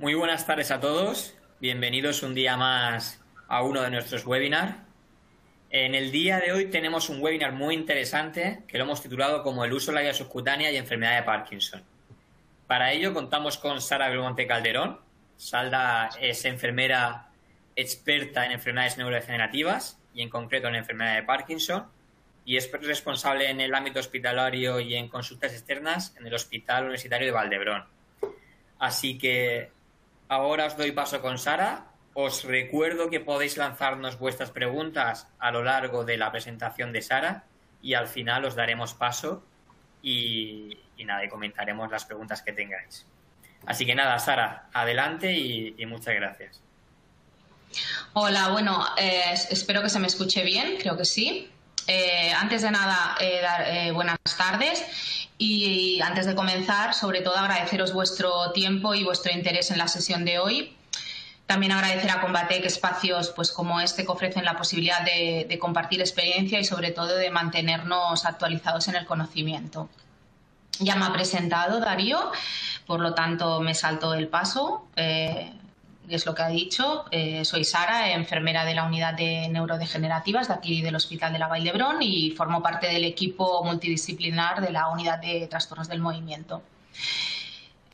Muy buenas tardes a todos. Bienvenidos un día más a uno de nuestros webinars. En el día de hoy tenemos un webinar muy interesante que lo hemos titulado como el uso de la vía subcutánea y enfermedad de Parkinson. Para ello contamos con Sara Belmonte Calderón. Sara es enfermera experta en enfermedades neurodegenerativas y en concreto en la enfermedad de Parkinson, y es responsable en el ámbito hospitalario y en consultas externas en el Hospital Universitario de Valdebrón. Así que ahora os doy paso con Sara. Os recuerdo que podéis lanzarnos vuestras preguntas a lo largo de la presentación de Sara y al final os daremos paso y comentaremos las preguntas que tengáis. Así que nada, Sara, adelante y muchas gracias. Hola, bueno, espero que se me escuche bien, creo que sí. Antes de nada, dar buenas tardes y antes de comenzar, sobre todo agradeceros vuestro tiempo y vuestro interés en la sesión de hoy. También agradecer a Combatec espacios pues, como este que ofrecen la posibilidad de compartir experiencia y sobre todo de mantenernos actualizados en el conocimiento. Ya me ha presentado Darío, por lo tanto me salto el paso. Es lo que ha dicho. Soy Sara, enfermera de la unidad de neurodegenerativas de aquí del Hospital de la Vall d'Hebron y formo parte del equipo multidisciplinar de la unidad de trastornos del movimiento.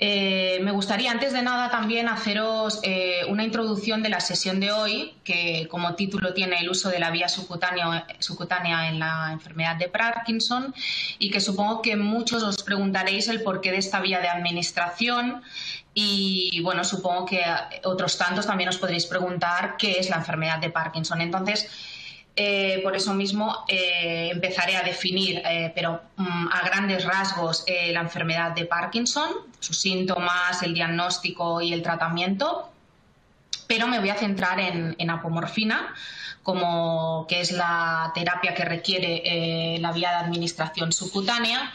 Me gustaría antes de nada también haceros una introducción de la sesión de hoy, que como título tiene el uso de la vía subcutánea en la enfermedad de Parkinson, y que supongo que muchos os preguntaréis el porqué de esta vía de administración. Y bueno, supongo que otros tantos también os podréis preguntar qué es la enfermedad de Parkinson. Entonces, por eso mismo empezaré a definir, pero a grandes rasgos, la enfermedad de Parkinson, sus síntomas, el diagnóstico y el tratamiento. Pero me voy a centrar en apomorfina, que es la terapia que requiere la vía de administración subcutánea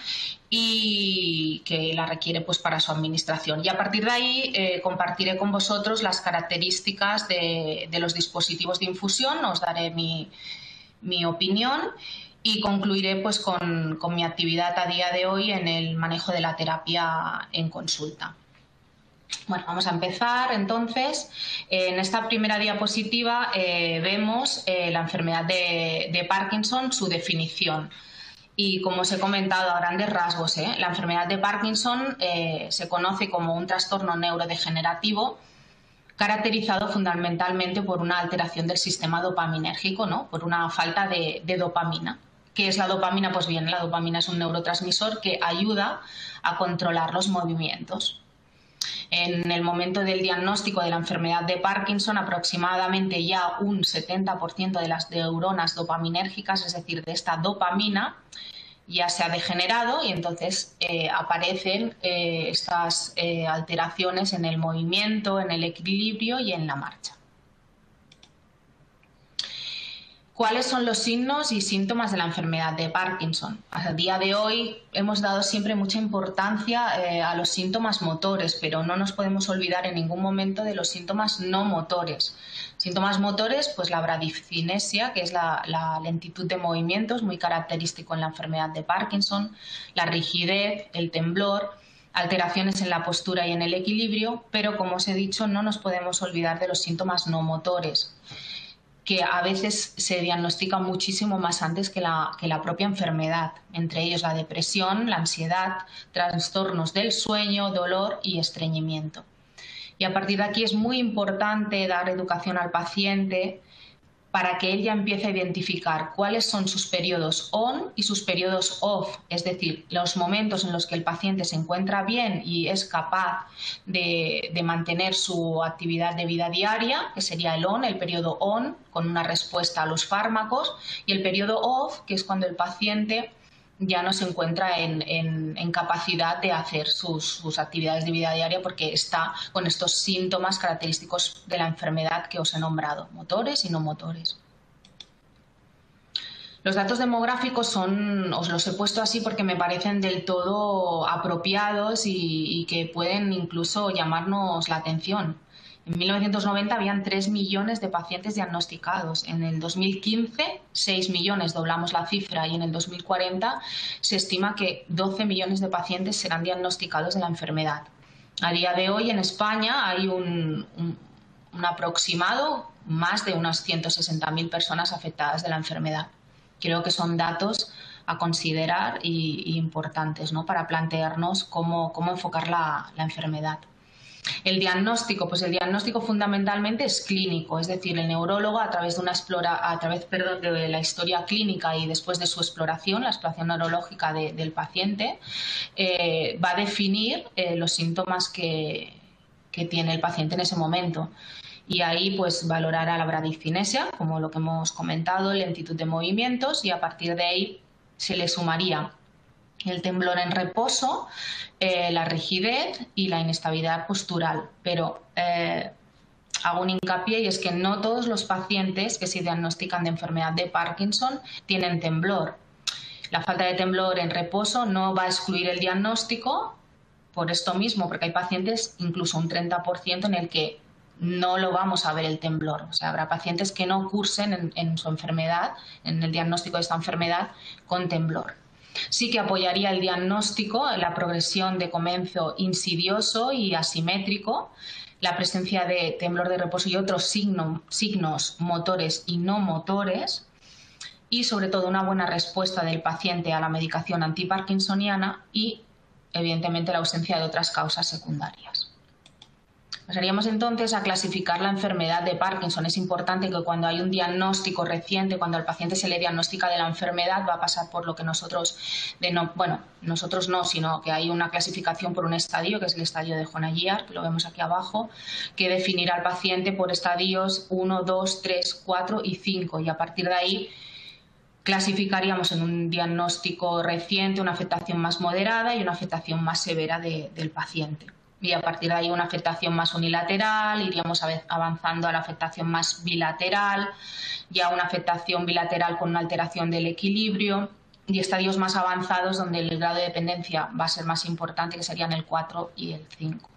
y que la requiere pues, para su administración. Y a partir de ahí compartiré con vosotros las características de los dispositivos de infusión, os daré mi opinión y concluiré pues, con mi actividad a día de hoy en el manejo de la terapia en consulta. Bueno, vamos a empezar entonces. En esta primera diapositiva vemos la enfermedad de Parkinson, su definición. Y como os he comentado a grandes rasgos, la enfermedad de Parkinson se conoce como un trastorno neurodegenerativo caracterizado fundamentalmente por una alteración del sistema dopaminérgico, ¿no? Por una falta de dopamina. ¿Qué es la dopamina? Pues bien, la dopamina es un neurotransmisor que ayuda a controlar los movimientos. En el momento del diagnóstico de la enfermedad de Parkinson, aproximadamente ya un 70% de las neuronas dopaminérgicas, es decir, de esta dopamina, ya se ha degenerado y entonces aparecen estas alteraciones en el movimiento, en el equilibrio y en la marcha. ¿Cuáles son los signos y síntomas de la enfermedad de Parkinson? A día de hoy hemos dado siempre mucha importancia a los síntomas motores, pero no nos podemos olvidar en ningún momento de los síntomas no motores. Síntomas motores, pues la bradicinesia, que es la lentitud de movimientos, muy característico en la enfermedad de Parkinson, la rigidez, el temblor, alteraciones en la postura y en el equilibrio, pero como os he dicho, no nos podemos olvidar de los síntomas no motores, que a veces se diagnostican muchísimo más antes que la propia enfermedad, entre ellos la depresión, la ansiedad, trastornos del sueño, dolor y estreñimiento. Y a partir de aquí es muy importante dar educación al paciente para que él ya empiece a identificar cuáles son sus periodos on y sus periodos off, es decir, los momentos en los que el paciente se encuentra bien y es capaz de mantener su actividad de vida diaria, que sería el on, el periodo on, con una respuesta a los fármacos, y el periodo off, que es cuando el paciente ya no se encuentra en capacidad de hacer sus actividades de vida diaria porque está con estos síntomas característicos de la enfermedad que os he nombrado, motores y no motores. Los datos demográficos os los he puesto así porque me parecen del todo apropiados y que pueden incluso llamarnos la atención. En 1990 habían 3 millones de pacientes diagnosticados. En el 2015, 6 millones, doblamos la cifra, y en el 2040 se estima que 12 millones de pacientes serán diagnosticados de la enfermedad. A día de hoy en España hay un aproximado, más de unas 160.000 personas afectadas de la enfermedad. Creo que son datos a considerar y importantes, ¿no?, para plantearnos cómo enfocar la enfermedad. El diagnóstico, pues el diagnóstico fundamentalmente es clínico, es decir, el neurólogo a través de de la historia clínica y después de su exploración, la exploración neurológica del paciente, va a definir los síntomas que tiene el paciente en ese momento. Y ahí pues valorará la bradicinesia, como lo que hemos comentado, lentitud de movimientos, y a partir de ahí se le sumaría el temblor en reposo, la rigidez y la inestabilidad postural. Pero hago un hincapié, y es que no todos los pacientes que se diagnostican de enfermedad de Parkinson tienen temblor. La falta de temblor en reposo no va a excluir el diagnóstico por esto mismo, porque hay pacientes, incluso un 30%, en el que no lo vamos a ver el temblor. O sea, habrá pacientes que no cursen en su enfermedad, en el diagnóstico de esta enfermedad, con temblor. Sí que apoyaría el diagnóstico en la progresión de comienzo insidioso y asimétrico, la presencia de temblor de reposo y otros signos motores y no motores, y sobre todo una buena respuesta del paciente a la medicación antiparkinsoniana y, evidentemente, la ausencia de otras causas secundarias. Pasaríamos entonces a clasificar la enfermedad de Parkinson. Es importante que cuando hay un diagnóstico reciente, cuando al paciente se le diagnostica de la enfermedad, va a pasar por lo que nosotros no, sino que hay una clasificación por un estadio, que es el estadio de Jonah-Guiar, que lo vemos aquí abajo, que definirá al paciente por estadios 1, 2, 3, 4 y 5, y a partir de ahí clasificaríamos en un diagnóstico reciente una afectación más moderada y una afectación más severa del paciente. Y a partir de ahí una afectación más unilateral, iríamos avanzando a la afectación más bilateral, ya una afectación bilateral con una alteración del equilibrio, y estadios más avanzados donde el grado de dependencia va a ser más importante, que serían el 4 y el 5.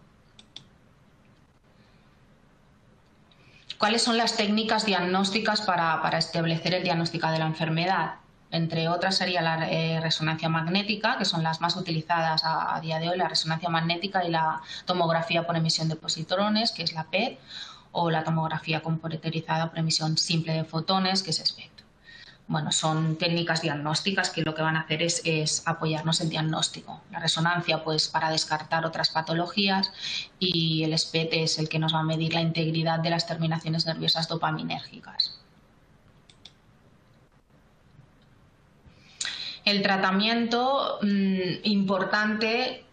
¿Cuáles son las técnicas diagnósticas para establecer el diagnóstico de la enfermedad? Entre otras sería la resonancia magnética, que son las más utilizadas a día de hoy, la resonancia magnética y la tomografía por emisión de positrones, que es la PET, o la tomografía computarizada por emisión simple de fotones, que es SPECT. Bueno, son técnicas diagnósticas que lo que van a hacer es apoyarnos en diagnóstico. La resonancia, pues, para descartar otras patologías, y el SPECT es el que nos va a medir la integridad de las terminaciones nerviosas dopaminérgicas. El tratamiento, importante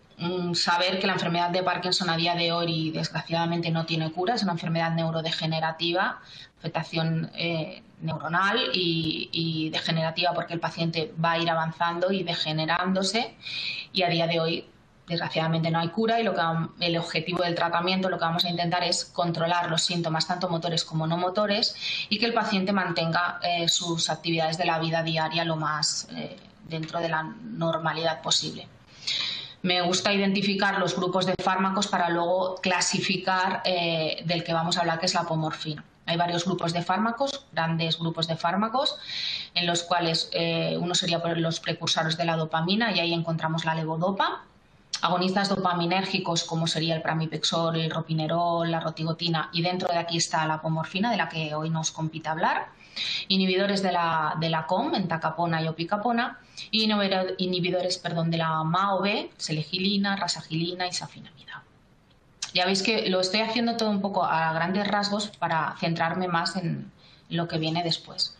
saber que la enfermedad de Parkinson a día de hoy, desgraciadamente, no tiene cura. Es una enfermedad neurodegenerativa, afectación neuronal y degenerativa, porque el paciente va a ir avanzando y degenerándose, y a día de hoy, desgraciadamente, no hay cura, y el objetivo del tratamiento, lo que vamos a intentar es controlar los síntomas, tanto motores como no motores, y que el paciente mantenga sus actividades de la vida diaria lo más dentro de la normalidad posible. Me gusta identificar los grupos de fármacos para luego clasificar del que vamos a hablar, que es la apomorfina. Hay varios grupos de fármacos, grandes grupos de fármacos, en los cuales uno sería por los precursores de la dopamina, y ahí encontramos la levodopa. Agonistas dopaminérgicos, como sería el pramipexol, el ropinerol, la rotigotina, y dentro de aquí está la apomorfina, de la que hoy nos compete hablar. Inhibidores de la COM, entacapona y opicapona, y inhibidores de la MAO-B, selegilina, rasagilina y safinamida. Ya veis que lo estoy haciendo todo un poco a grandes rasgos para centrarme más en lo que viene después.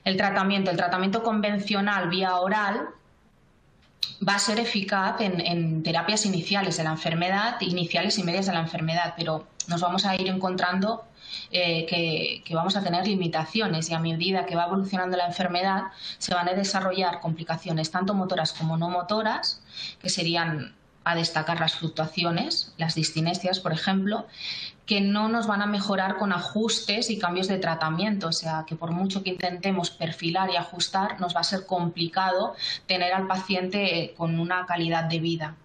El tratamiento convencional vía oral va a ser eficaz en terapias iniciales de la enfermedad, iniciales y medias de la enfermedad, pero nos vamos a ir encontrando que vamos a tener limitaciones, y a medida que va evolucionando la enfermedad se van a desarrollar complicaciones tanto motoras como no motoras, que serían a destacar las fluctuaciones, las discinesias, por ejemplo, que no nos van a mejorar con ajustes y cambios de tratamiento. O sea, que por mucho que intentemos perfilar y ajustar, nos va a ser complicado tener al paciente con una calidad de vida.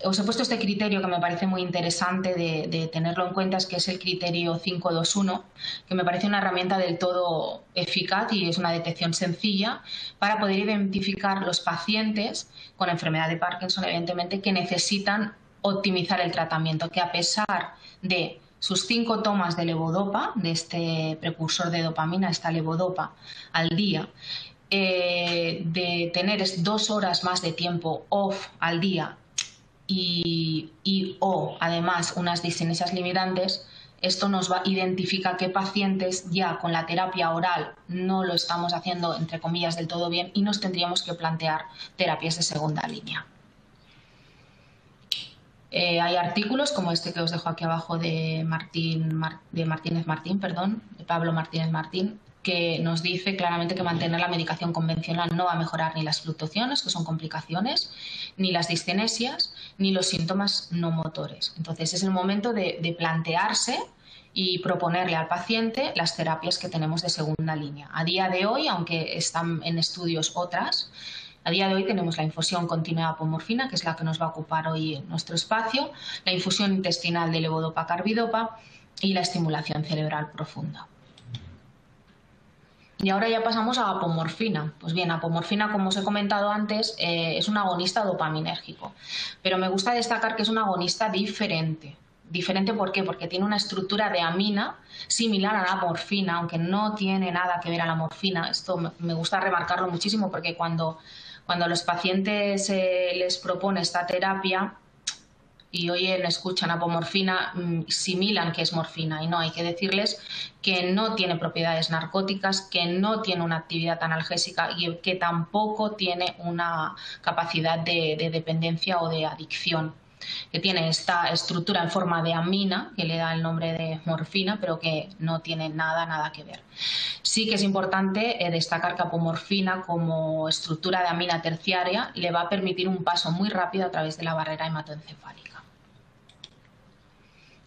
Os he puesto este criterio que me parece muy interesante de tenerlo en cuenta, es que es el criterio 521, que me parece una herramienta del todo eficaz y es una detección sencilla para poder identificar los pacientes con enfermedad de Parkinson, evidentemente, que necesitan optimizar el tratamiento, que a pesar de sus 5 tomas de levodopa, de este precursor de dopamina, esta levodopa, al día, de tener 2 horas más de tiempo off al día o además unas discinesias limitantes, esto nos identifica qué pacientes ya con la terapia oral no lo estamos haciendo, entre comillas, del todo bien y nos tendríamos que plantear terapias de segunda línea. Hay artículos como este que os dejo aquí abajo de Pablo Martínez Martín, que nos dice claramente que mantener la medicación convencional no va a mejorar ni las fluctuaciones, que son complicaciones, ni las discinesias, ni los síntomas no motores. Entonces es el momento de plantearse y proponerle al paciente las terapias que tenemos de segunda línea. A día de hoy, aunque están en estudios otras, a día de hoy tenemos la infusión continua de apomorfina, que es la que nos va a ocupar hoy en nuestro espacio, la infusión intestinal de levodopa-carbidopa y la estimulación cerebral profunda. Y ahora ya pasamos a apomorfina. Pues bien, apomorfina, como os he comentado antes, es un agonista dopaminérgico, pero me gusta destacar que es un agonista diferente. ¿Diferente por qué? Porque tiene una estructura de amina similar a la morfina, aunque no tiene nada que ver a la morfina. Esto me gusta remarcarlo muchísimo porque cuando a los pacientes les propone esta terapia y escuchan apomorfina, similan que es morfina, y no, hay que decirles que no tiene propiedades narcóticas, que no tiene una actividad analgésica y que tampoco tiene una capacidad de dependencia o de adicción, que tiene esta estructura en forma de amina, que le da el nombre de morfina, pero que no tiene nada que ver. Sí que es importante destacar que apomorfina, como estructura de amina terciaria, le va a permitir un paso muy rápido a través de la barrera hematoencefálica.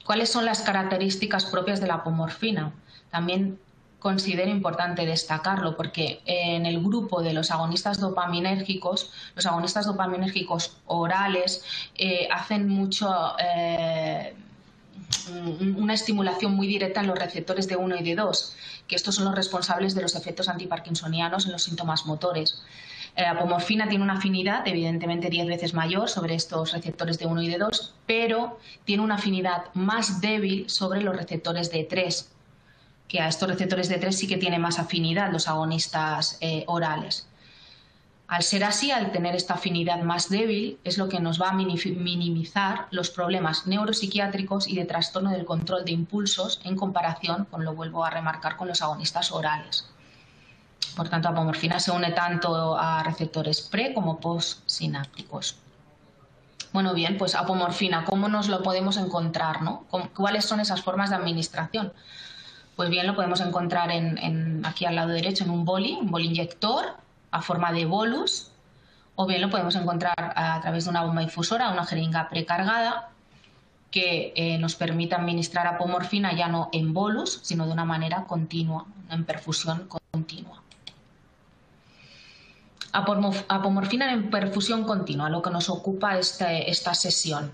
¿Cuáles son las características propias de la apomorfina? También considero importante destacarlo porque en el grupo de los agonistas dopaminérgicos orales hacen una estimulación muy directa en los receptores de 1 y de 2, que estos son los responsables de los efectos antiparkinsonianos en los síntomas motores. La apomorfina tiene una afinidad, evidentemente 10 veces mayor sobre estos receptores de 1 y de 2, pero tiene una afinidad más débil sobre los receptores de 3, que a estos receptores de 3 sí que tiene más afinidad los agonistas orales. Al ser así, al tener esta afinidad más débil, es lo que nos va a minimizar los problemas neuropsiquiátricos y de trastorno del control de impulsos en comparación con, lo vuelvo a remarcar, con los agonistas orales. Por tanto, apomorfina se une tanto a receptores pre como postsinápticos. Bueno, bien, pues apomorfina, ¿cómo nos lo podemos encontrar, ¿no? ¿Cuáles son esas formas de administración? Pues bien, lo podemos encontrar aquí al lado derecho en un boli inyector a forma de bolus, o bien lo podemos encontrar a través de una bomba infusora, una jeringa precargada, que nos permite administrar apomorfina ya no en bolus, sino de una manera continua, en perfusión continua. Apomorfina en perfusión continua, lo que nos ocupa esta sesión.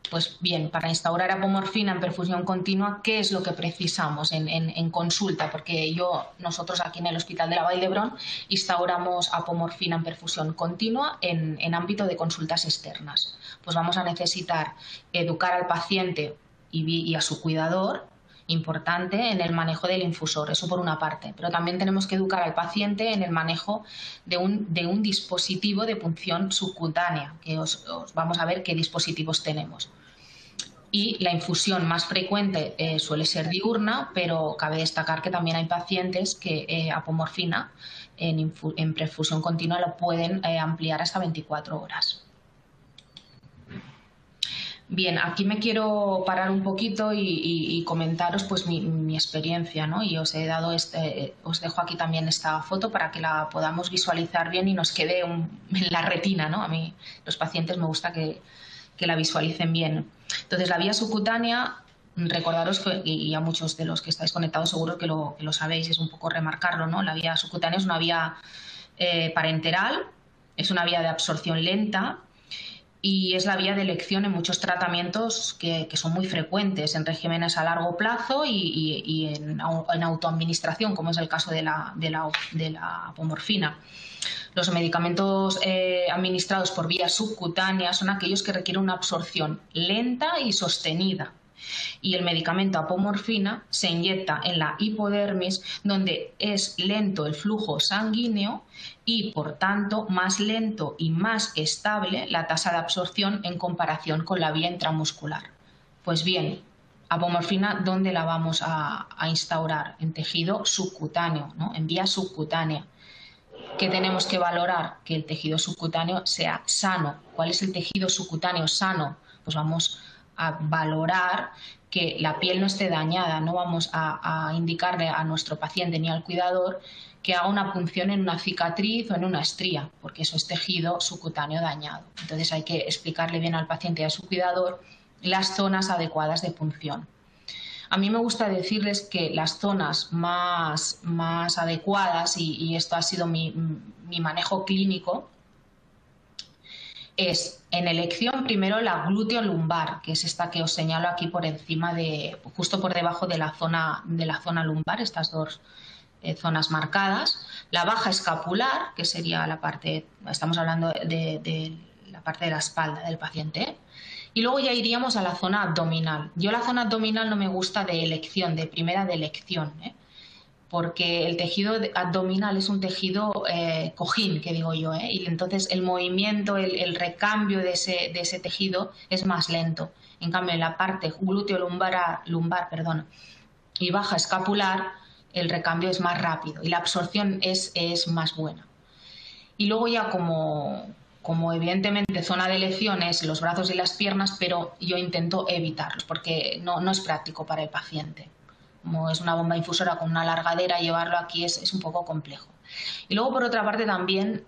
Pues bien, para instaurar apomorfina en perfusión continua, ¿qué es lo que precisamos en consulta? Porque nosotros aquí en el Hospital de la Vall d'Hebron instauramos apomorfina en perfusión continua en ámbito de consultas externas. Pues vamos a necesitar educar al paciente y a su cuidador, importante, en el manejo del infusor, eso por una parte, pero también tenemos que educar al paciente en el manejo de un dispositivo de punción subcutánea, que os vamos a ver qué dispositivos tenemos. Y la infusión más frecuente suele ser diurna, pero cabe destacar que también hay pacientes que apomorfina en perfusión continua lo pueden ampliar hasta 24 horas. Bien, aquí me quiero parar un poquito y comentaros pues mi experiencia, ¿no? Y os dejo aquí también esta foto para que la podamos visualizar bien y nos quede en la retina, ¿no? A mí los pacientes me gusta que la visualicen bien. Entonces, la vía subcutánea, recordaros y a muchos de los que estáis conectados seguro que lo sabéis, es un poco remarcarlo, ¿no? La vía subcutánea es una vía parenteral, es una vía de absorción lenta, y es la vía de elección en muchos tratamientos que son muy frecuentes en regímenes a largo plazo y en autoadministración, como es el caso de la apomorfina. Los medicamentos administrados por vía subcutánea son aquellos que requieren una absorción lenta y sostenida. Y el medicamento apomorfina se inyecta en la hipodermis, donde es lento el flujo sanguíneo y, por tanto, más lento y más estable la tasa de absorción en comparación con la vía intramuscular. Pues bien, apomorfina, ¿dónde la vamos a instaurar? En tejido subcutáneo, ¿no? En vía subcutánea. ¿Qué tenemos que valorar? Que el tejido subcutáneo sea sano. ¿Cuál es el tejido subcutáneo sano? Pues vamos a valorar que la piel no esté dañada, no vamos a indicarle a nuestro paciente ni al cuidador que haga una punción en una cicatriz o en una estría, porque eso es tejido subcutáneo dañado. Entonces hay que explicarle bien al paciente y a su cuidador las zonas adecuadas de punción. A mí me gusta decirles que las zonas más adecuadas, y esto ha sido mi manejo clínico, es en elección primero la glúteo lumbar, que es esta que os señalo aquí por encima justo por debajo de la zona lumbar, estas dos zonas marcadas. La baja escapular, que sería la parte, estamos hablando de la parte de la espalda del paciente, y luego ya iríamos a la zona abdominal. Yo la zona abdominal no me gusta de elección, de primera de elección, porque el tejido abdominal es un tejido cojín, que digo yo, y entonces el movimiento, el recambio de ese tejido es más lento. En cambio, en la parte glúteo lumbar, y baja escapular, el recambio es más rápido y la absorción es más buena. Y luego ya como evidentemente zona de elección es los brazos y las piernas, pero yo intento evitarlos porque no es práctico para el paciente. Como es una bomba infusora con una alargadera, llevarlo aquí es un poco complejo. Y luego, por otra parte, también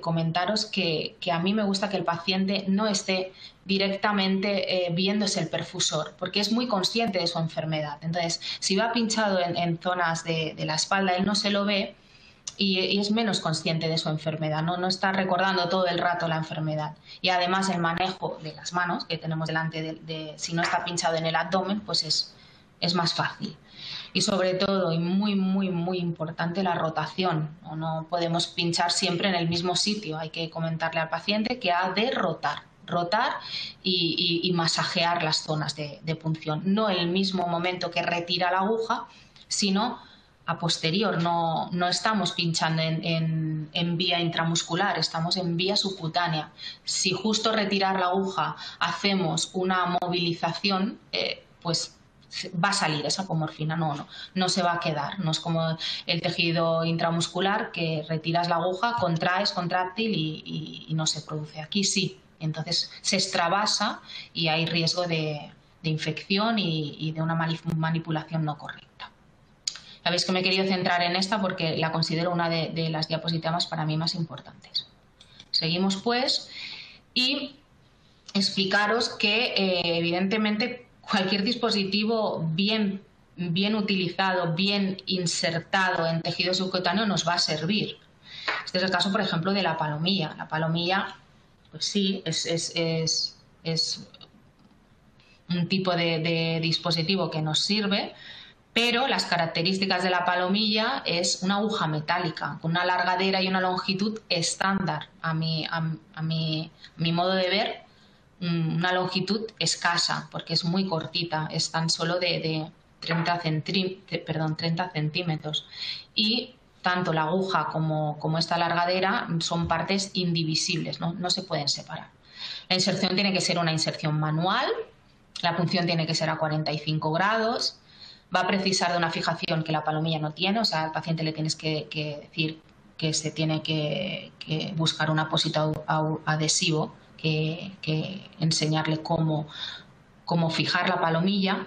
comentaros que a mí me gusta que el paciente no esté directamente viéndose el perfusor, porque es muy consciente de su enfermedad. Entonces, si va pinchado en zonas de la espalda, él no se lo ve y es menos consciente de su enfermedad, no está recordando todo el rato la enfermedad. Y además el manejo de las manos que tenemos delante, si no está pinchado en el abdomen, pues es más fácil. Y sobre todo, y muy, muy, muy importante, la rotación. No podemos pinchar siempre en el mismo sitio. Hay que comentarle al paciente que ha de rotar y masajear las zonas de punción. No en el mismo momento que retira la aguja, sino a posterior. No estamos pinchando en vía intramuscular, estamos en vía subcutánea. Si justo retirar la aguja hacemos una movilización, pues va a salir esa apomorfina, no se va a quedar. No es como el tejido intramuscular que retiras la aguja, contraes, contráctil y no se produce. Aquí sí, entonces se extravasa y hay riesgo de infección y de una manipulación no correcta. Sabéis que me he querido centrar en esta porque la considero una de las diapositivas para mí más importantes. Seguimos pues y explicaros que evidentemente cualquier dispositivo bien utilizado, bien insertado en tejido subcutáneo nos va a servir. Este es el caso, por ejemplo, de la palomilla. La palomilla, pues sí, es un tipo de dispositivo que nos sirve, pero las características de la palomilla es una aguja metálica con una largadera y una longitud estándar. A mi modo de ver, una longitud escasa porque es muy cortita, es tan solo de 30 centímetros y tanto la aguja como esta largadera son partes indivisibles, no se pueden separar. La inserción tiene que ser una inserción manual, la punción tiene que ser a 45 grados, va a precisar de una fijación que la palomilla no tiene, o sea, al paciente le tienes que decir que se tiene que buscar un apósito adhesivo, que enseñarle cómo fijar la palomilla.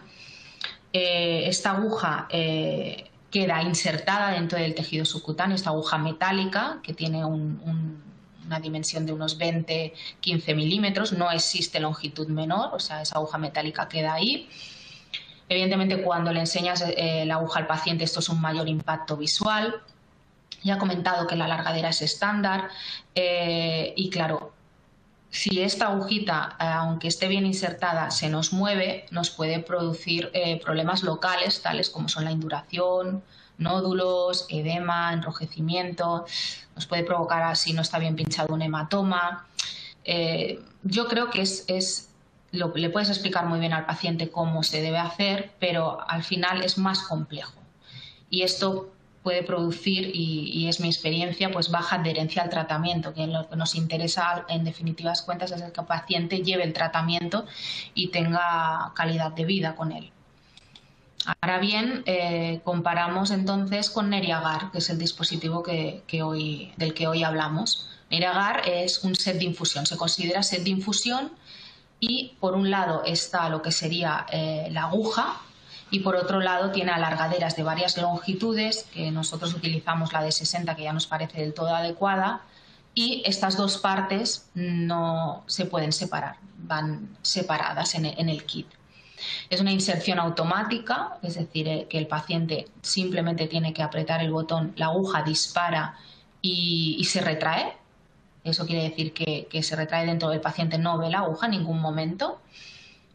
Esta aguja queda insertada dentro del tejido subcutáneo, esta aguja metálica que tiene una dimensión de unos 20-15 milímetros, no existe longitud menor, o sea, esa aguja metálica queda ahí. Evidentemente, cuando le enseñas la aguja al paciente, esto es un mayor impacto visual. Ya he comentado que la largadera es estándar y claro, si esta agujita, aunque esté bien insertada, se nos mueve, nos puede producir problemas locales, tales como son la induración, nódulos, edema, enrojecimiento, nos puede provocar, si no está bien pinchado, un hematoma. Yo creo que le puedes explicar muy bien al paciente cómo se debe hacer, pero al final es más complejo. Y esto puede producir, y es mi experiencia, pues baja adherencia al tratamiento, que lo que nos interesa en definitivas cuentas es que el paciente lleve el tratamiento y tenga calidad de vida con él. Ahora bien, comparamos entonces con Neriagar, que es el dispositivo del que hoy hablamos. Neriagar es un set de infusión, se considera set de infusión, y por un lado está lo que sería la aguja, y por otro lado tiene alargaderas de varias longitudes, que nosotros utilizamos la de 60, que ya nos parece del todo adecuada, y estas dos partes no se pueden separar, van separadas en el kit. Es una inserción automática, es decir, que el paciente simplemente tiene que apretar el botón, la aguja dispara y se retrae. Eso quiere decir que se retrae dentro del paciente, no ve la aguja en ningún momento.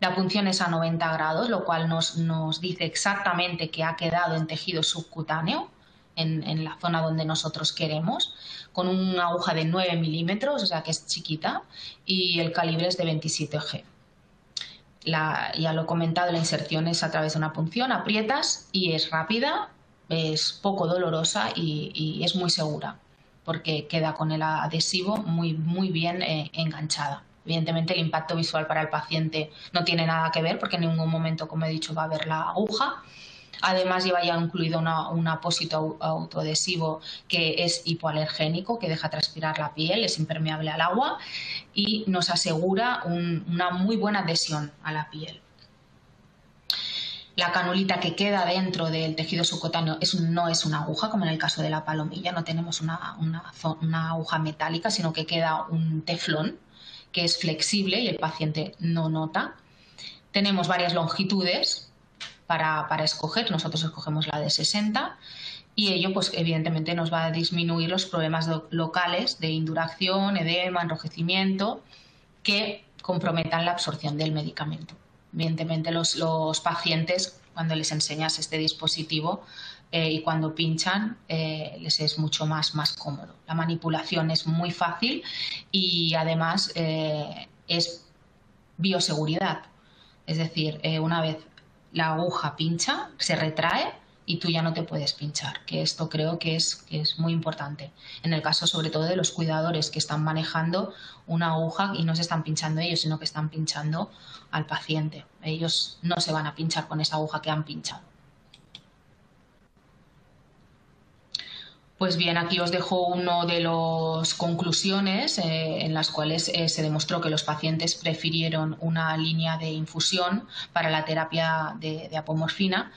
La punción es a 90 grados, lo cual nos dice exactamente que ha quedado en tejido subcutáneo, en la zona donde nosotros queremos, con una aguja de 9 milímetros, o sea que es chiquita, y el calibre es de 27G. Ya lo he comentado, la inserción es a través de una punción, aprietas y es rápida, es poco dolorosa y es muy segura, porque queda con el adhesivo muy, muy bien enganchada. Evidentemente el impacto visual para el paciente no tiene nada que ver, porque en ningún momento, como he dicho, va a ver la aguja. Además lleva ya incluido un apósito autoadhesivo que es hipoalergénico, que deja transpirar la piel, es impermeable al agua y nos asegura una muy buena adhesión a la piel. La canulita que queda dentro del tejido subcutáneo no es una aguja, como en el caso de la palomilla, no tenemos una aguja metálica, sino que queda un teflón que es flexible y el paciente no nota. Tenemos varias longitudes para escoger, nosotros escogemos la de 60 y ello pues evidentemente nos va a disminuir los problemas locales de induración, edema, enrojecimiento que comprometan la absorción del medicamento. Evidentemente los pacientes, cuando les enseñas este dispositivo y cuando pinchan, les es mucho más cómodo. La manipulación es muy fácil y además es bioseguridad. Es decir, una vez la aguja pincha, se retrae y tú ya no te puedes pinchar, que esto creo que es muy importante. En el caso sobre todo de los cuidadores que están manejando una aguja y no se están pinchando ellos, sino que están pinchando al paciente. Ellos no se van a pinchar con esa aguja que han pinchado. Pues bien, aquí os dejo una de las conclusiones en las cuales se demostró que los pacientes prefirieron una línea de infusión para la terapia de apomorfina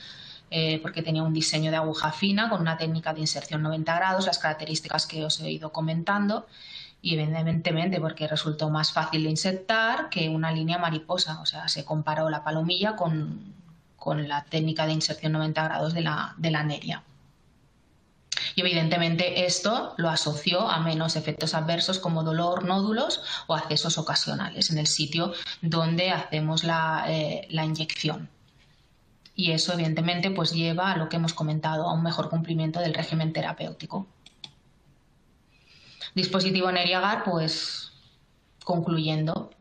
porque tenía un diseño de aguja fina con una técnica de inserción 90 grados, las características que os he ido comentando y evidentemente porque resultó más fácil de insertar que una línea mariposa, o sea, se comparó la palomilla con la técnica de inserción 90 grados de la Neria. Y evidentemente esto lo asoció a menos efectos adversos como dolor, nódulos o accesos ocasionales en el sitio donde hacemos la inyección. Y eso evidentemente pues lleva a lo que hemos comentado, a un mejor cumplimiento del régimen terapéutico. Dispositivo Neriagar, pues concluyendo,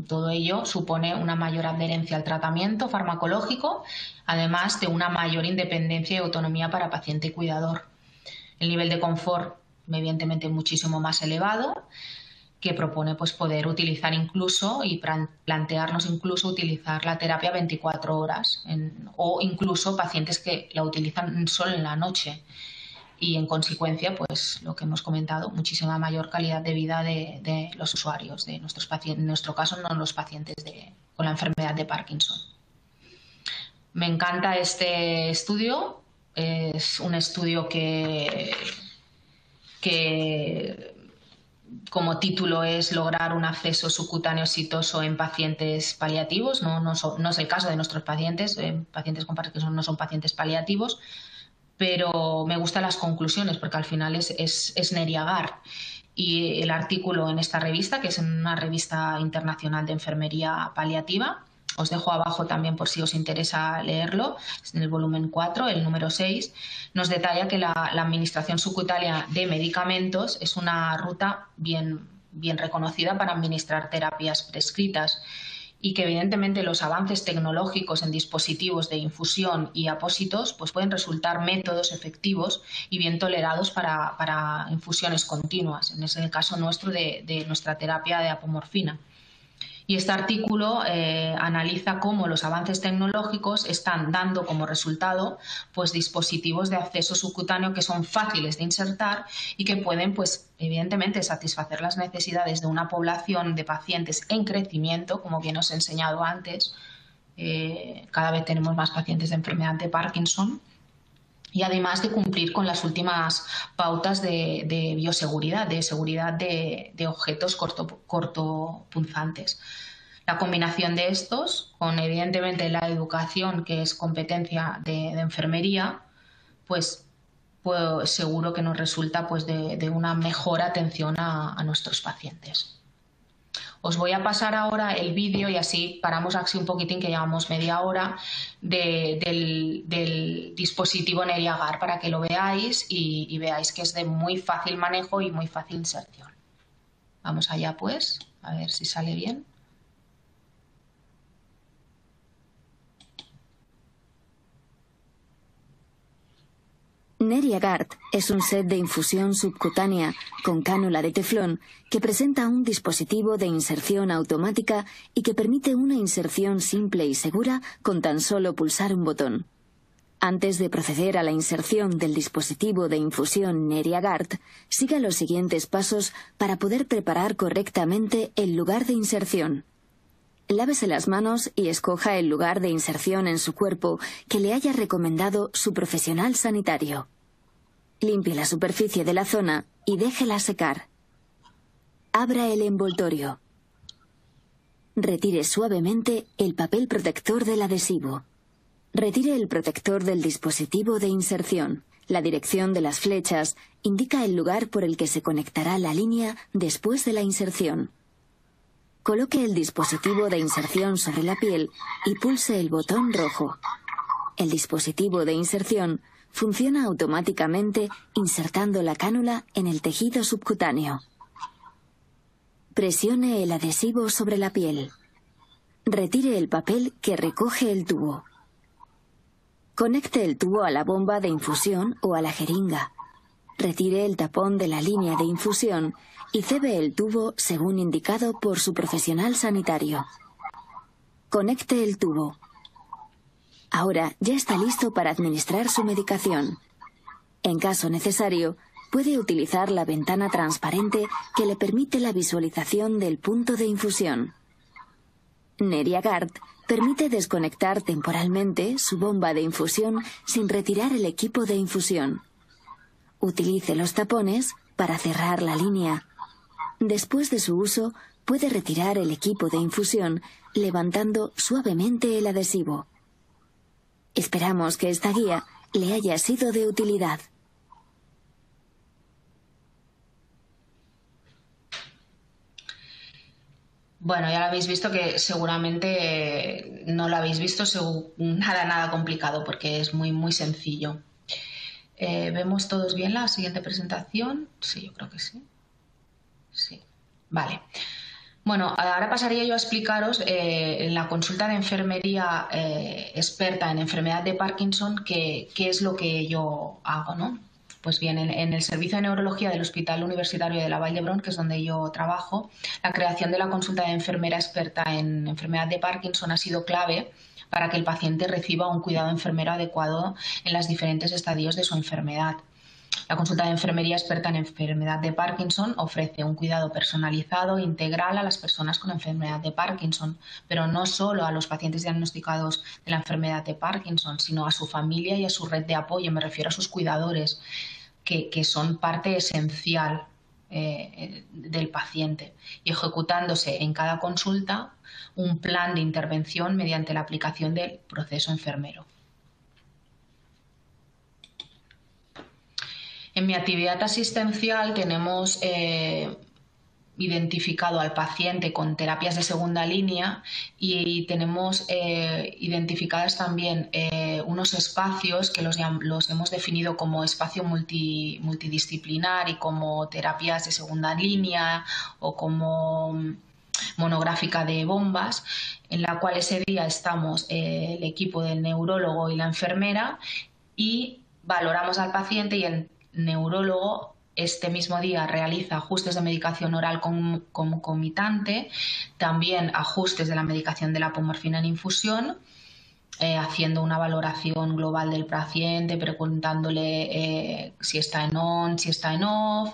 todo ello supone una mayor adherencia al tratamiento farmacológico, además de una mayor independencia y autonomía para paciente y cuidador. El nivel de confort, evidentemente, muchísimo más elevado, que propone pues, poder utilizar incluso y plantearnos incluso utilizar la terapia 24 horas o incluso pacientes que la utilizan solo en la noche y en consecuencia, pues lo que hemos comentado, muchísima mayor calidad de vida de los usuarios, de nuestros pacientes, en nuestro caso no los pacientes con la enfermedad de Parkinson. Me encanta este estudio. Es un estudio que como título es lograr un acceso subcutáneo exitoso en pacientes paliativos. No es el caso de nuestros pacientes. Pacientes con Parkinson no son pacientes paliativos, pero me gustan las conclusiones porque al final es Neriagar. Y el artículo en esta revista, que es una revista internacional de enfermería paliativa, Os dejo abajo también por si os interesa leerlo, en el volumen 4, el número 6, nos detalla que la administración subcutánea de medicamentos es una ruta bien reconocida para administrar terapias prescritas y que evidentemente los avances tecnológicos en dispositivos de infusión y apósitos pues pueden resultar métodos efectivos y bien tolerados para infusiones continuas, en ese caso nuestro de nuestra terapia de apomorfina. Y este artículo analiza cómo los avances tecnológicos están dando como resultado pues, dispositivos de acceso subcutáneo que son fáciles de insertar y que pueden, pues, evidentemente, satisfacer las necesidades de una población de pacientes en crecimiento, como bien os he enseñado antes. Cada vez tenemos más pacientes de enfermedad de Parkinson. Y además de cumplir con las últimas pautas de bioseguridad, de seguridad de objetos cortopunzantes. La combinación de estos, con evidentemente la educación, que es competencia de enfermería, pues seguro que nos resulta pues, de una mejor atención a nuestros pacientes. Os voy a pasar ahora el vídeo y así paramos así un poquitín, que llevamos media hora, del dispositivo Neriagar para que lo veáis y veáis que es de muy fácil manejo y muy fácil inserción. Vamos allá pues, a ver si sale bien. Neriagard es un set de infusión subcutánea con cánula de teflón que presenta un dispositivo de inserción automática y que permite una inserción simple y segura con tan solo pulsar un botón. Antes de proceder a la inserción del dispositivo de infusión Neriagard, siga los siguientes pasos para poder preparar correctamente el lugar de inserción. Lávese las manos y escoja el lugar de inserción en su cuerpo que le haya recomendado su profesional sanitario. Limpie la superficie de la zona y déjela secar. Abra el envoltorio. Retire suavemente el papel protector del adhesivo. Retire el protector del dispositivo de inserción. La dirección de las flechas indica el lugar por el que se conectará la línea después de la inserción. Coloque el dispositivo de inserción sobre la piel y pulse el botón rojo. El dispositivo de inserción funciona automáticamente insertando la cánula en el tejido subcutáneo. Presione el adhesivo sobre la piel. Retire el papel que recoge el tubo. Conecte el tubo a la bomba de infusión o a la jeringa. Retire el tapón de la línea de infusión y cebe el tubo según indicado por su profesional sanitario. Conecte el tubo. Ahora ya está listo para administrar su medicación. En caso necesario, puede utilizar la ventana transparente que le permite la visualización del punto de infusión. Neriagard permite desconectar temporalmente su bomba de infusión sin retirar el equipo de infusión. Utilice los tapones para cerrar la línea. Después de su uso, puede retirar el equipo de infusión levantando suavemente el adhesivo. Esperamos que esta guía le haya sido de utilidad. Bueno, ya lo habéis visto, que seguramente no lo habéis visto nada complicado, porque es muy sencillo. ¿Vemos todos bien la siguiente presentación? Sí, yo creo que sí. Sí, vale. Bueno, ahora pasaría yo a explicaros en la consulta de enfermería experta en enfermedad de Parkinson qué es lo que yo hago, ¿no? Pues bien, en el servicio de neurología del Hospital Universitario de la Vall d'Hebron, que es donde yo trabajo, la creación de la consulta de enfermera experta en enfermedad de Parkinson ha sido clave para que el paciente reciba un cuidado enfermero adecuado en los diferentes estadios de su enfermedad. La consulta de enfermería experta en enfermedad de Parkinson ofrece un cuidado personalizado e integral a las personas con enfermedad de Parkinson, pero no solo a los pacientes diagnosticados de la enfermedad de Parkinson, sino a su familia y a su red de apoyo. Me refiero a sus cuidadores, que son parte esencial del paciente, y ejecutándose en cada consulta un plan de intervención mediante la aplicación del proceso enfermero. En mi actividad asistencial tenemos identificado al paciente con terapias de segunda línea y tenemos identificadas también unos espacios que los hemos definido como espacio multidisciplinar y como terapias de segunda línea o como monográfica de bombas, en la cual ese día estamos el equipo del neurólogo y la enfermera y valoramos al paciente, y el neurólogo este mismo día realiza ajustes de medicación oral concomitante, también ajustes de la medicación de la apomorfina en infusión, haciendo una valoración global del paciente, preguntándole si está en on, si está en off.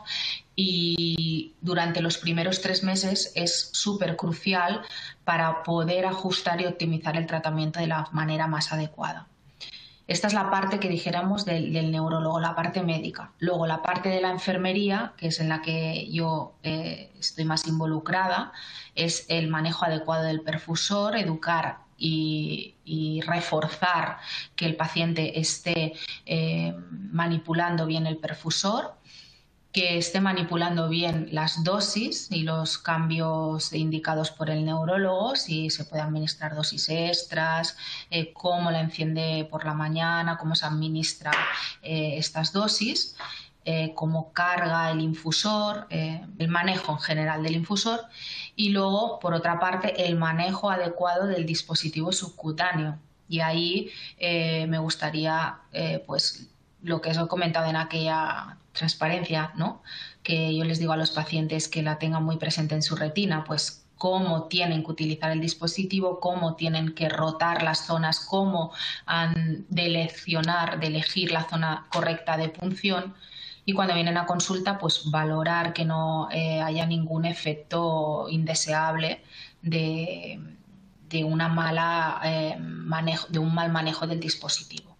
Y durante los primeros 3 meses es súper crucial para poder ajustar y optimizar el tratamiento de la manera más adecuada. Esta es la parte que dijéramos del neurólogo, la parte médica. Luego la parte de la enfermería, que es en la que yo estoy más involucrada, es el manejo adecuado del perfusor, educar y reforzar que el paciente esté manipulando bien el perfusor, que esté manipulando bien las dosis y los cambios indicados por el neurólogo, si se puede administrar dosis extras, cómo la enciende por la mañana, cómo se administra estas dosis, cómo carga el infusor, el manejo en general del infusor, y luego, por otra parte, el manejo adecuado del dispositivo subcutáneo. Y ahí me gustaría, pues, lo que os he comentado en aquella transparencia, ¿no? Que yo les digo a los pacientes que la tengan muy presente en su retina, pues cómo tienen que utilizar el dispositivo, cómo tienen que rotar las zonas, cómo han de elegir la zona correcta de punción, y cuando vienen a consulta, pues valorar que no haya ningún efecto indeseable de un mal manejo del dispositivo.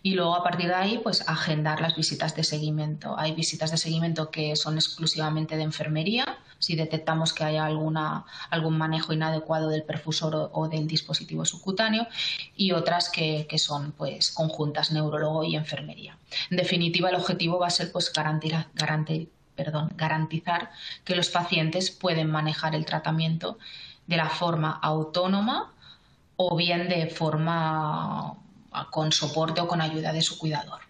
Y luego, a partir de ahí, pues agendar las visitas de seguimiento. Hay visitas de seguimiento que son exclusivamente de enfermería, si detectamos que haya algún manejo inadecuado del perfusor o del dispositivo subcutáneo, y otras que son, pues, conjuntas, neurólogo y enfermería. En definitiva, el objetivo va a ser, pues, garantizar que los pacientes pueden manejar el tratamiento de la forma autónoma o bien de forma con soporte o con ayuda de su cuidador.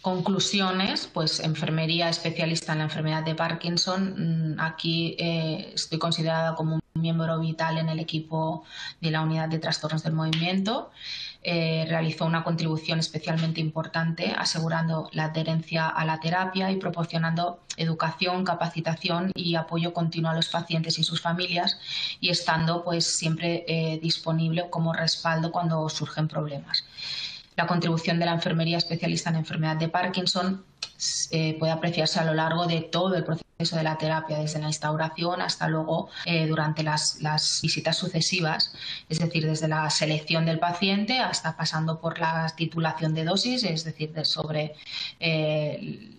Conclusiones, pues enfermería especialista en la enfermedad de Parkinson. Aquí estoy considerada como un miembro vital en el equipo de la unidad de trastornos del movimiento. Realizó una contribución especialmente importante asegurando la adherencia a la terapia y proporcionando educación, capacitación y apoyo continuo a los pacientes y sus familias, y estando, pues, siempre disponible como respaldo cuando surgen problemas. La contribución de la enfermería especialista en enfermedad de Parkinson puede apreciarse a lo largo de todo el proceso de la terapia, desde la instauración hasta luego durante las visitas sucesivas, es decir, desde la selección del paciente hasta pasando por la titulación de dosis, es decir, sobre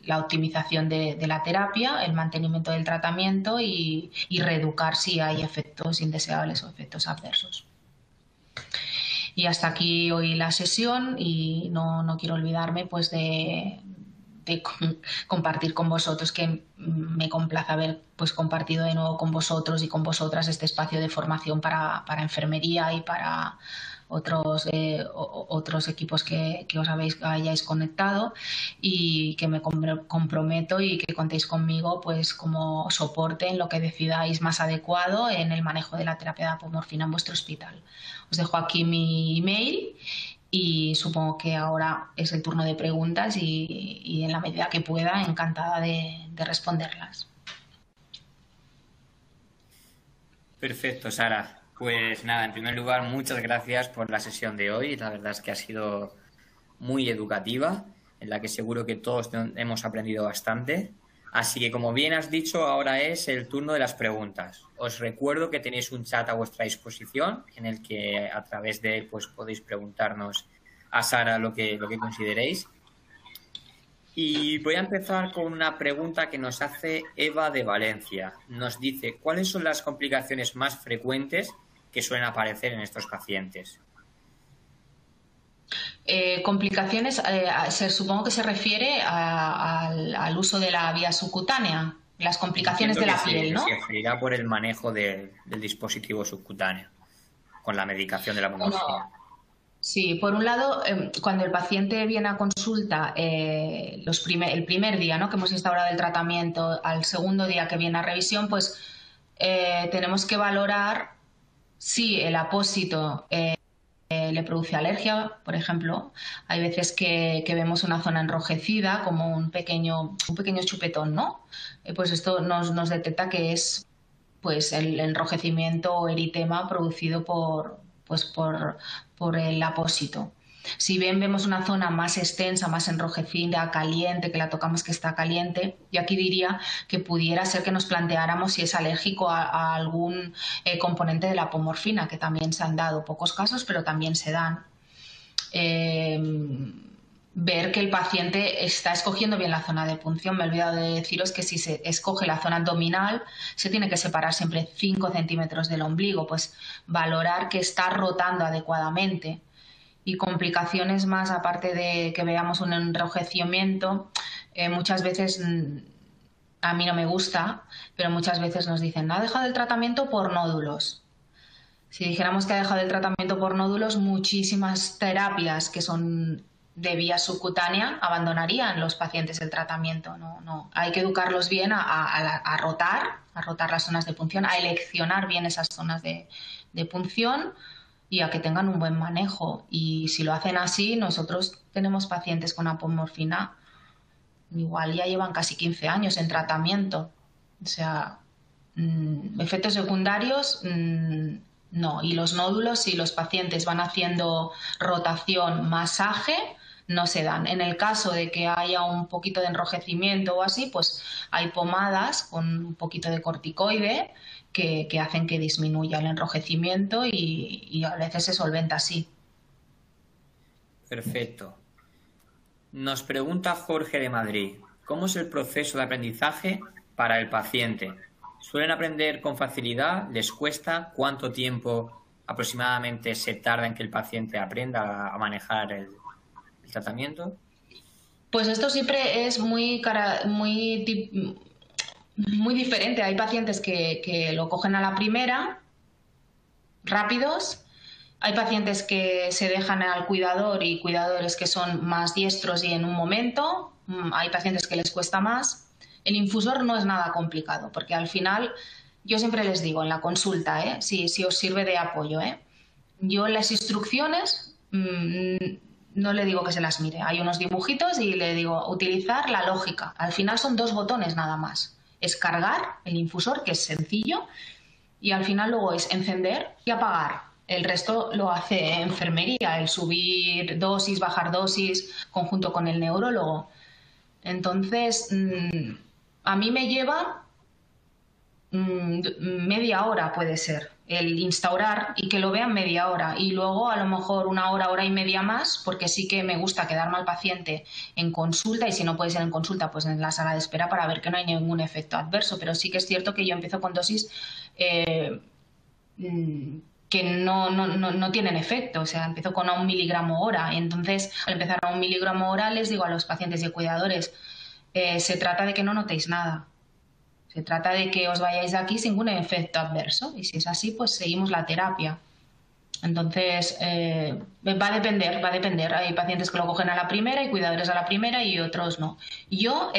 la optimización de la terapia, el mantenimiento del tratamiento y reeducar si hay efectos indeseables o efectos adversos. Y hasta aquí hoy la sesión, y no quiero olvidarme, pues, de compartir con vosotros, que me complace haber, pues, compartido de nuevo con vosotros y con vosotras este espacio de formación para enfermería y para otros equipos que os hayáis conectado, y que me comprometo y que contéis conmigo, pues, como soporte en lo que decidáis más adecuado en el manejo de la terapia de apomorfina en vuestro hospital. Os dejo aquí mi email y supongo que ahora es el turno de preguntas, y en la medida que pueda, encantada de responderlas. Perfecto, Sara. Pues nada, en primer lugar, muchas gracias por la sesión de hoy. La verdad es que ha sido muy educativa, en la que seguro que todos hemos aprendido bastante. Así que, como bien has dicho, ahora es el turno de las preguntas. Os recuerdo que tenéis un chat a vuestra disposición, en el que a través de él, pues, podéis preguntarnos a Sara lo que consideréis. Y voy a empezar con una pregunta que nos hace Eva de Valencia. Nos dice: ¿cuáles son las complicaciones más frecuentes que suelen aparecer en estos pacientes? Complicaciones, supongo que se refiere al uso de la vía subcutánea, las complicaciones de la piel, ¿no? Se referirá por el manejo del dispositivo subcutáneo con la medicación de la pomorfina. Sí, por un lado, cuando el paciente viene a consulta el primer día, ¿no?, que hemos instaurado el tratamiento, al segundo día que viene a revisión, pues tenemos que valorar si el apósito le produce alergia, por ejemplo. Hay veces que vemos una zona enrojecida, como un pequeño chupetón, ¿no? Pues esto nos detecta que es pues el enrojecimiento o eritema producido por el apósito. Si bien vemos una zona más extensa, más enrojecida, caliente, que la tocamos que está caliente, yo aquí diría que pudiera ser que nos planteáramos si es alérgico a algún componente de la apomorfina, que también se han dado pocos casos, pero también se dan. Ver que el paciente está escogiendo bien la zona de punción. Me he olvidado de deciros que si se escoge la zona abdominal, se tiene que separar siempre 5 centímetros del ombligo, pues valorar que está rotando adecuadamente. Y complicaciones más, aparte de que veamos un enrojecimiento, muchas veces, a mí no me gusta, pero muchas veces nos dicen, ha dejado el tratamiento por nódulos. Si dijéramos que ha dejado el tratamiento por nódulos, muchísimas terapias que son de vía subcutánea abandonarían los pacientes el tratamiento. No. Hay que educarlos bien a rotar las zonas de punción, a eleccionar bien esas zonas de punción y a que tengan un buen manejo. Y si lo hacen así, nosotros tenemos pacientes con apomorfina, igual ya llevan casi 15 años en tratamiento. O sea, efectos secundarios, no. Y los nódulos, si los pacientes van haciendo rotación, masaje, no se dan. En el caso de que haya un poquito de enrojecimiento o así, pues hay pomadas con un poquito de corticoide que hacen que disminuya el enrojecimiento y a veces se solventa así. Perfecto. Nos pregunta Jorge de Madrid, ¿cómo es el proceso de aprendizaje para el paciente? ¿Suelen aprender con facilidad? ¿Les cuesta? ¿Cuánto tiempo aproximadamente se tarda en que el paciente aprenda a manejar el tratamiento? Pues esto siempre es muy diferente. Hay pacientes que lo cogen a la primera, rápidos. Hay pacientes que se dejan al cuidador y cuidadores que son más diestros y en un momento. Hay pacientes que les cuesta más. El infusor no es nada complicado, porque al final, yo siempre les digo en la consulta, si os sirve de apoyo, yo en las instrucciones no le digo que se las mire. Hay unos dibujitos y le digo utilizar la lógica. Al final son 2 botones nada más. Es cargar el infusor, que es sencillo, y al final luego es encender y apagar. El resto lo hace enfermería, el subir dosis, bajar dosis, conjunto con el neurólogo. Entonces, a mí me lleva media hora, puede ser, el instaurar y que lo vean media hora. Y luego a lo mejor 1 hora, hora y media más, porque sí que me gusta quedarme al paciente en consulta, y si no puede ser en consulta, pues en la sala de espera para ver que no hay ningún efecto adverso. Pero sí que es cierto que yo empiezo con dosis que no tienen efecto, o sea, empiezo con 1 miligramo hora. Y entonces, al empezar a 1 miligramo hora, les digo a los pacientes y cuidadores, se trata de que no notéis nada. Se trata de que os vayáis de aquí sin ningún efecto adverso. Y si es así, pues seguimos la terapia. Entonces, va a depender. Hay pacientes que lo cogen a la primera y cuidadores a la primera y otros no. Yo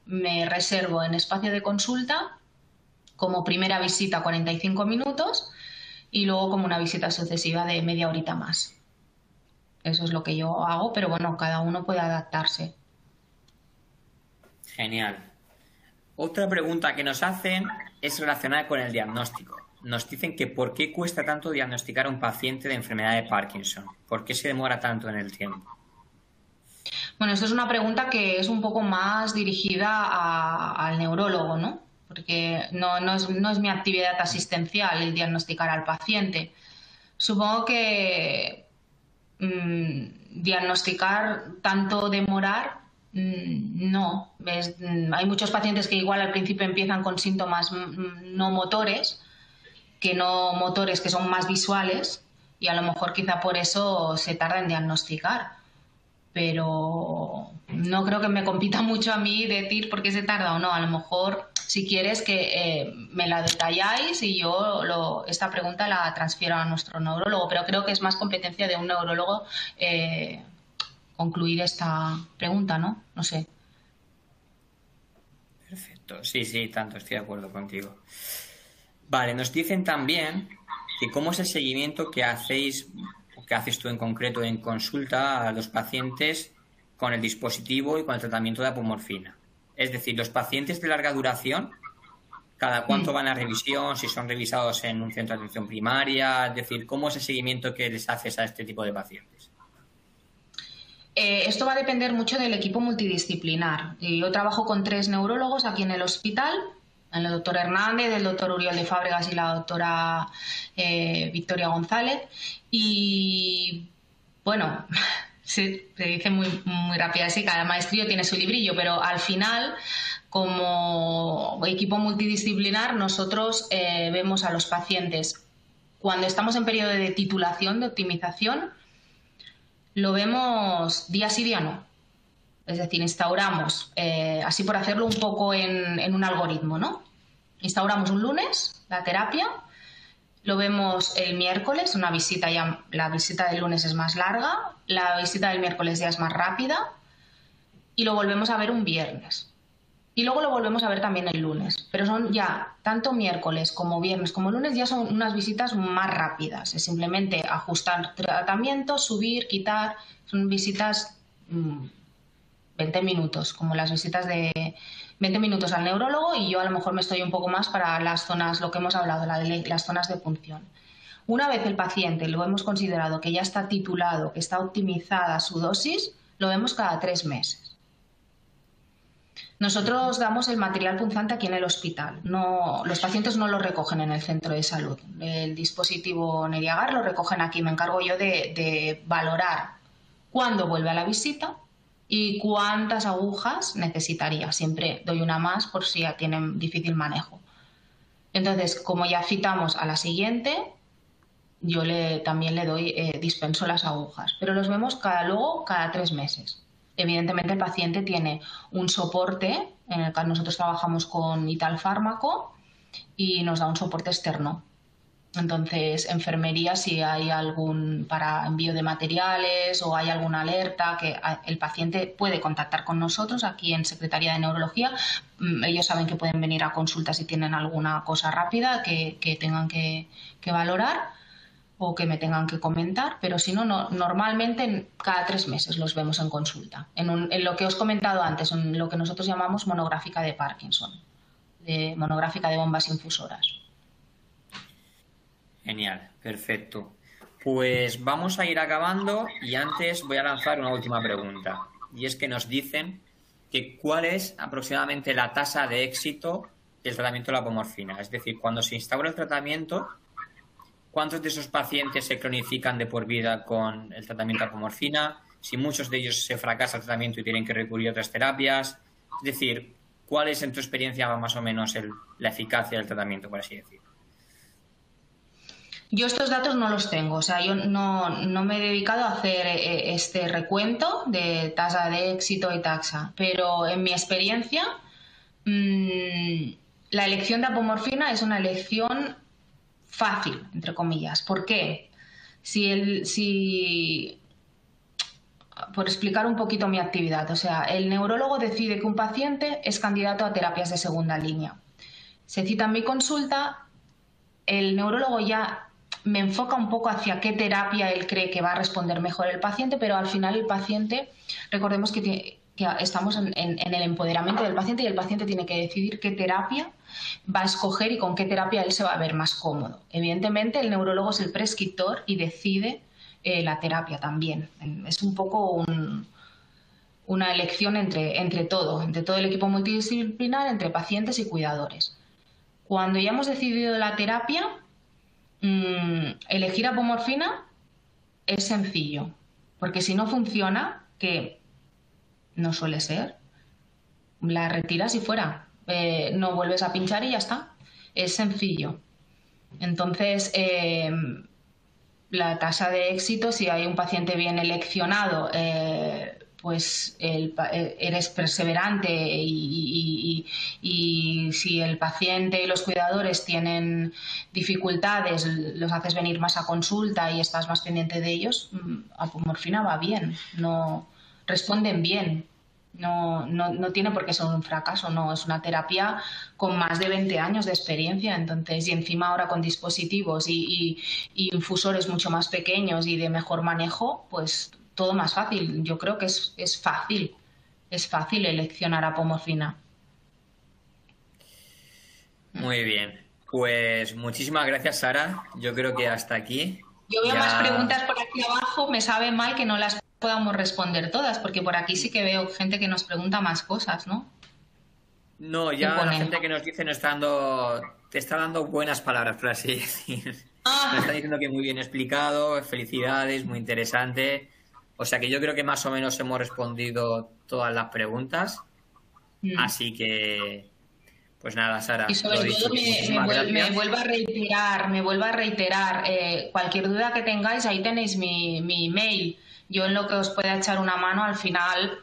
me reservo en espacio de consulta como primera visita 45 minutos y luego como una visita sucesiva de media horita más. Eso es lo que yo hago, pero bueno, cada uno puede adaptarse. Genial. Otra pregunta que nos hacen es relacionada con el diagnóstico. Nos dicen que ¿por qué cuesta tanto diagnosticar a un paciente de enfermedad de Parkinson? ¿Por qué se demora tanto en el tiempo? Bueno, esto es una pregunta que es un poco más dirigida al neurólogo, ¿no? Porque no es mi actividad asistencial el diagnosticar al paciente. Supongo que diagnosticar tanto demorar, no. Hay muchos pacientes que igual al principio empiezan con síntomas no motores, que son más visuales, y a lo mejor quizá por eso se tarda en diagnosticar. Pero no creo que me compita mucho a mí decir por qué se tarda o no. A lo mejor, si quieres que me la detalláis y yo esta pregunta la transfiero a nuestro neurólogo, pero creo que es más competencia de un neurólogo concluir esta pregunta, ¿no? No sé. Perfecto, sí, sí, tanto, estoy de acuerdo contigo. Vale, nos dicen también que cómo es el seguimiento que hacéis, o que haces tú en concreto en consulta a los pacientes con el dispositivo y con el tratamiento de apomorfina. Es decir, los pacientes de larga duración, ¿cada cuánto van a revisión? Si son revisados en un centro de atención primaria, es decir, ¿cómo es el seguimiento que les haces a este tipo de pacientes? Esto va a depender mucho del equipo multidisciplinar. Yo trabajo con 3 neurólogos aquí en el hospital, el doctor Hernández, el doctor Uriol de Fábregas y la doctora Victoria González. Y bueno, sí, se dice muy, muy rápido así, cada maestrillo tiene su librillo, pero al final, como equipo multidisciplinar, nosotros vemos a los pacientes cuando estamos en periodo de titulación, de optimización, lo vemos día sí, día no. Es decir, instauramos, así por hacerlo un poco en un algoritmo, ¿no? Instauramos un lunes la terapia, lo vemos el miércoles, una visita ya, la visita del lunes es más larga, la visita del miércoles ya es más rápida y lo volvemos a ver un viernes. Y luego lo volvemos a ver también el lunes. Pero son ya, tanto miércoles como viernes como lunes, ya son unas visitas más rápidas. Es simplemente ajustar tratamiento, subir, quitar. Son visitas 20 minutos, como las visitas de 20 minutos al neurólogo, y yo a lo mejor me estoy un poco más para las zonas, lo que hemos hablado, las zonas de punción. Una vez el paciente lo hemos considerado que ya está titulado, que está optimizada su dosis, lo vemos cada 3 meses. Nosotros damos el material punzante aquí en el hospital. No, los pacientes no lo recogen en el centro de salud. El dispositivo Neriagar lo recogen aquí. Me encargo yo de valorar cuándo vuelve a la visita y cuántas agujas necesitaría. Siempre doy una más por si ya tienen difícil manejo. Entonces, como ya citamos a la siguiente, yo también le doy, dispenso las agujas. Pero los vemos luego cada 3 meses. Evidentemente el paciente tiene un soporte, en el cual nosotros trabajamos con Italfármaco y nos da un soporte externo. Entonces, enfermería, si hay algún para envío de materiales o hay alguna alerta, que el paciente puede contactar con nosotros aquí en Secretaría de Neurología. Ellos saben que pueden venir a consulta si tienen alguna cosa rápida que tengan que valorar o que me tengan que comentar, pero si no, normalmente cada 3 meses los vemos en consulta. En lo que os he comentado antes, en lo que nosotros llamamos monográfica de Parkinson, monográfica de bombas infusoras. Genial, perfecto. Pues vamos a ir acabando y antes voy a lanzar una última pregunta. Y es que nos dicen que cuál es aproximadamente la tasa de éxito del tratamiento de la apomorfina. Es decir, cuando se instaura el tratamiento, ¿cuántos de esos pacientes se cronifican de por vida con el tratamiento de apomorfina? Si muchos de ellos se fracasa el tratamiento y tienen que recurrir a otras terapias. Es decir, ¿cuál es en tu experiencia más o menos la eficacia del tratamiento, por así decirlo? Yo estos datos no los tengo, o sea, yo no me he dedicado a hacer este recuento de tasa de éxito y taxa, pero en mi experiencia la elección de apomorfina es una elección fácil, entre comillas. ¿Por qué? Por explicar un poquito mi actividad, o sea, el neurólogo decide que un paciente es candidato a terapias de segunda línea. Se cita en mi consulta, el neurólogo ya me enfoca un poco hacia qué terapia él cree que va a responder mejor el paciente, pero al final el paciente, recordemos que estamos en el empoderamiento del paciente y el paciente tiene que decidir qué terapia va a escoger y con qué terapia él se va a ver más cómodo. Evidentemente el neurólogo es el prescriptor y decide la terapia también. Es un poco una elección entre todo el equipo multidisciplinar, entre pacientes y cuidadores. Cuando ya hemos decidido la terapia, elegir apomorfina es sencillo, porque si no funciona, que no suele ser, la retiras y fuera, no vuelves a pinchar y ya está, es sencillo. Entonces la tasa de éxito, si hay un paciente bien eleccionado, pues eres perseverante y si el paciente y los cuidadores tienen dificultades, los haces venir más a consulta y estás más pendiente de ellos, apomorfina va bien, no responden bien. No tiene por qué ser un fracaso, no, es una terapia con más de 20 años de experiencia, entonces, y encima ahora con dispositivos y infusores mucho más pequeños y de mejor manejo, pues todo más fácil. Yo creo que es fácil eleccionar apomorfina. Muy bien. Pues muchísimas gracias, Sara. Yo creo que hasta aquí. Yo veo más preguntas por aquí abajo, me sabe mal que no las podamos responder todas, porque por aquí sí que veo gente que nos pregunta más cosas, ¿no? No, ya la gente que nos dice te está dando buenas palabras, por así decir. Nos está diciendo que muy bien explicado, felicidades, muy interesante. O sea que yo creo que más o menos hemos respondido todas las preguntas. Así que, pues nada, Sara. Y sobre todo me vuelvo a reiterar, cualquier duda que tengáis, ahí tenéis mi email. Yo en lo que os pueda echar una mano, al final,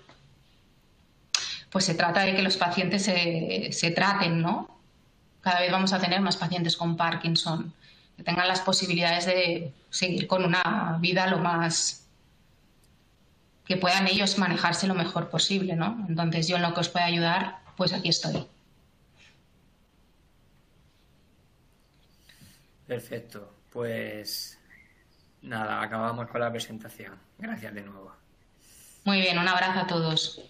pues se trata de que los pacientes se traten, ¿no? Cada vez vamos a tener más pacientes con Parkinson, que tengan las posibilidades de seguir con una vida lo más... que puedan ellos manejarse lo mejor posible, ¿no? Entonces yo en lo que os pueda ayudar, pues aquí estoy. Perfecto. Pues nada, acabamos con la presentación. Gracias de nuevo. Muy bien, un abrazo a todos.